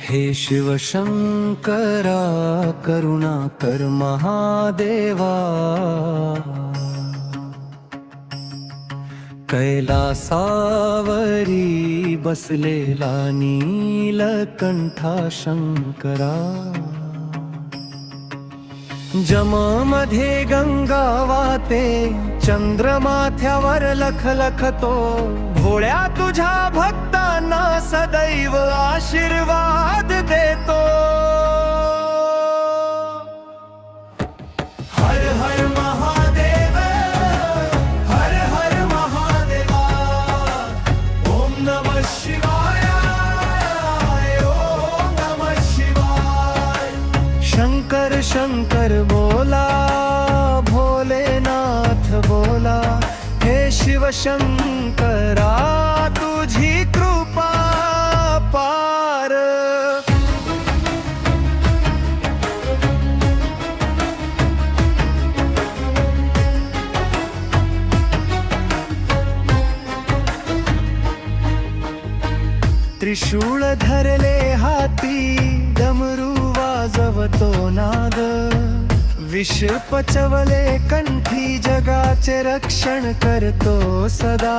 हे शिव शंकरा करुणा कर महादेवा, कैलासावरी बसलेला नीलकंठा शंकरा, जमामध्ये गंगा वाहते चंद्रमाथ्यावर लखलखतो, भोळ्या तुझ्या भक्तांना सदैव आशीर्वाद देतो। हर हर महादेव, हर हर महादेवा, ओम नमः शिवाय, ओम नमः शिवाय। शंकर शंकर बोला, भोलेनाथ बोला, हे शिव शंकरा तुझी कृपा पार। त्रिशूळ धरले हाती, डमरू वाजवतो नाद, विष पचवले कंठी, जगाचे रक्षण करतो सदा।